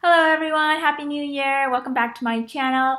Hello everyone, Happy New Year! Welcome back to my channel.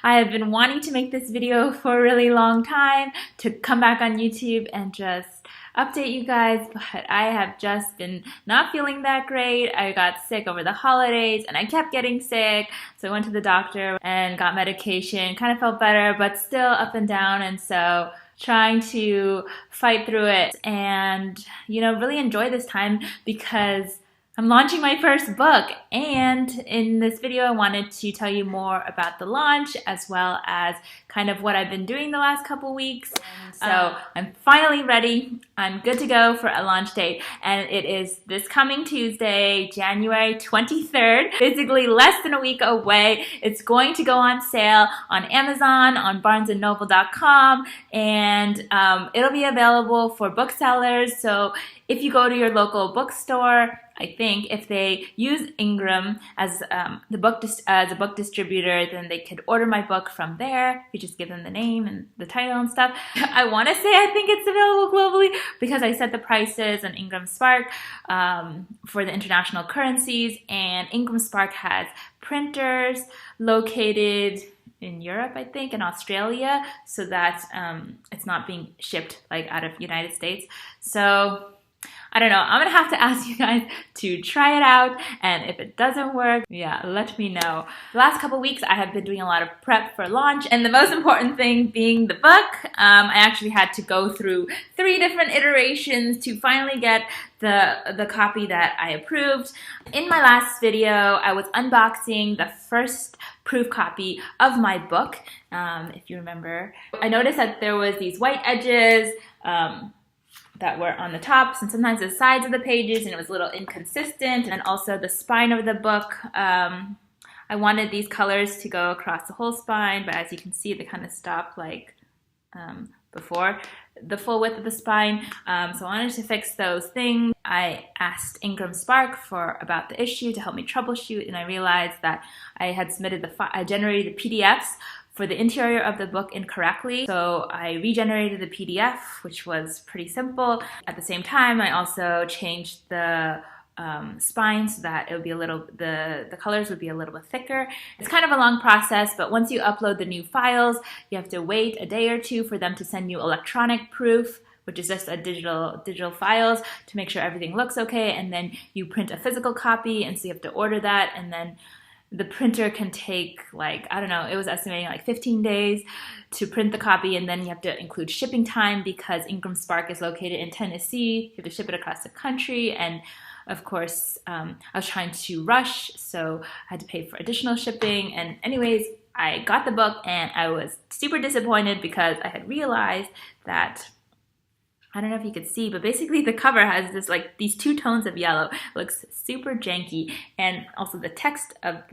I have been wanting to make this video for a really long time to come back on YouTube and just update you guys, but I have just been not feeling that great. I got sick over the holidays and I kept getting sick, so I went to the doctor and got medication, kind of felt better, but still up and down, and so trying to fight through it and really enjoy this time because I'm launching my first book, and in this video I wanted to tell you more about the launch as well as kind of what I've been doing the last couple weeks. So I'm finally ready. I'm good to go for a launch date, and it is this coming Tuesday, January 23rd, basically less than a week away. It's going to go on sale on Amazon, on barnesandnoble.com, and it'll be available for booksellers. So if you go to your local bookstore, I think if they use Ingram as a book distributor, then they could order my book from there. You just give them the name and the title and stuff. I want to say I think it's available globally because I set the prices on Ingram Spark for the international currencies, and Ingram Spark has printers located in Europe, I think, and Australia, so that it's not being shipped like out of the United States. So I don't know, I'm gonna have to ask you guys to try it out, and if it doesn't work, yeah, let me know. The last couple weeks I have been doing a lot of prep for launch, and the most important thing being the book. I actually had to go through 3 different iterations to finally get the copy that I approved. In my last video, I was unboxing the first proof copy of my book, if you remember. I noticed that there was these white edges that were on the tops and sometimes the sides of the pages, and it was a little inconsistent, and also the spine of the book. I wanted these colors to go across the whole spine, but as you can see, they kind of stop like before the full width of the spine. So I wanted to fix those things. I asked Ingram Spark about the issue to help me troubleshoot, and I realized that I had I generated the PDFs for the interior of the book incorrectly. So I regenerated the PDF, which was pretty simple. At the same time, I also changed the spine so that it would be the colors would be a little bit thicker. It's kind of a long process, but once you upload the new files, you have to wait a day or 2 for them to send you electronic proof, which is just a digital files, to make sure everything looks okay, and then you print a physical copy, and so you have to order that, and then the printer can take, like, I don't know, it was estimating like 15 days to print the copy, and then you have to include shipping time because Ingram Spark is located in Tennessee. You have to ship it across the country, and of course, I was trying to rush, so I had to pay for additional shipping. And anyways, I got the book, and I was super disappointed because I had realized that, I don't know if you could see, but basically the cover has these 2 tones of yellow. It looks super janky, and also the text of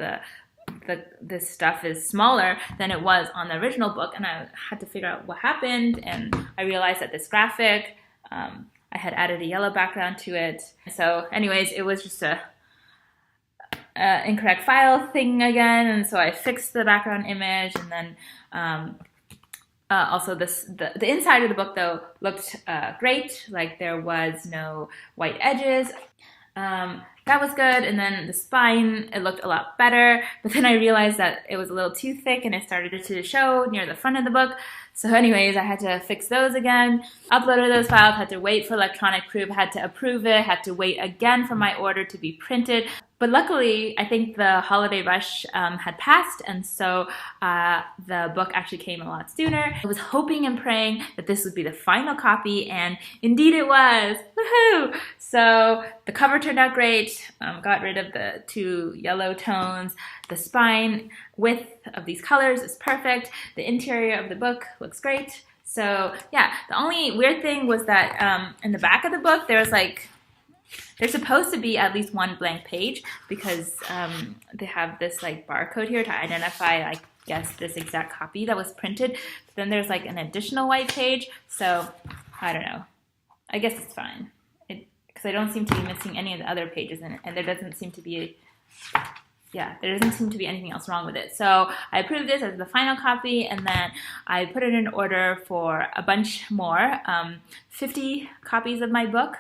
this stuff is smaller than it was on the original book, and I had to figure out what happened, and I realized that this graphic, I had added a yellow background to it. So anyways, it was just a incorrect file thing again, and so I fixed the background image, and then also the inside of the book though looked great, like there was no white edges. That was good, and then the spine, it looked a lot better, but then I realized that it was a little too thick and it started to show near the front of the book. So anyways, I had to fix those again, uploaded those files, had to wait for electronic proof, had to approve it, had to wait again for my order to be printed. But luckily, I think the holiday rush had passed, and so the book actually came a lot sooner. I was hoping and praying that this would be the final copy, and indeed it was. Woohoo! So the cover turned out great. Got rid of the 2 yellow tones. The spine width of these colors is perfect. The interior of the book looks great. So yeah, the only weird thing was that in the back of the book, there's supposed to be at least 1 blank page because they have this like barcode here to identify, I guess, this exact copy that was printed. But then there's like an additional white page, so I don't know. I guess it's fine because I don't seem to be missing any of the other pages in it, and there doesn't seem to be anything else wrong with it. So I approved this as the final copy, and then I put it in order for a bunch more, 50 copies of my book.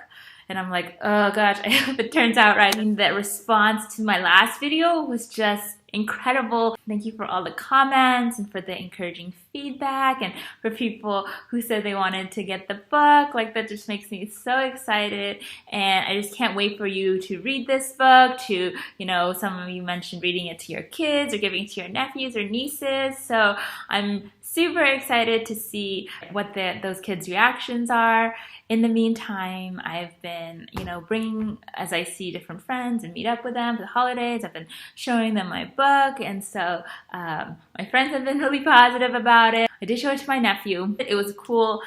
and I'm like, oh gosh, I hope it turns out right. And the response to my last video was just incredible. Thank you for all the comments and for the encouraging feedback, and for people who said they wanted to get the book. Like, that just makes me so excited, and I just can't wait for you to read this book. To, you know, some of you mentioned reading it to your kids or giving it to your nephews or nieces, so I'm super excited to see what those kids' reactions are. In the meantime, I've been, you know, bringing, as I see different friends and meet up with them for the holidays, I've been showing them my book, and so my friends have been really positive about it. I did show it to my nephew. It was cool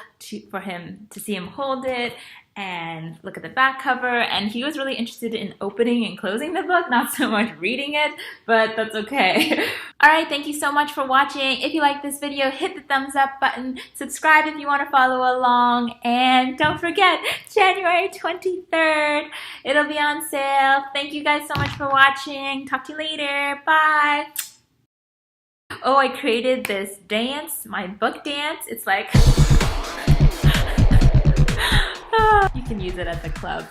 for him to see him hold it and look at the back cover, and he was really interested in opening and closing the book, not so much reading it, but that's okay. Alright, thank you so much for watching. If you like this video, hit the thumbs up button, subscribe if you want to follow along, and don't forget, January 23rd, it'll be on sale. Thank you guys so much for watching. Talk to you later. Bye! Oh, I created this dance, my book dance. It's like... You can use it at the clubs.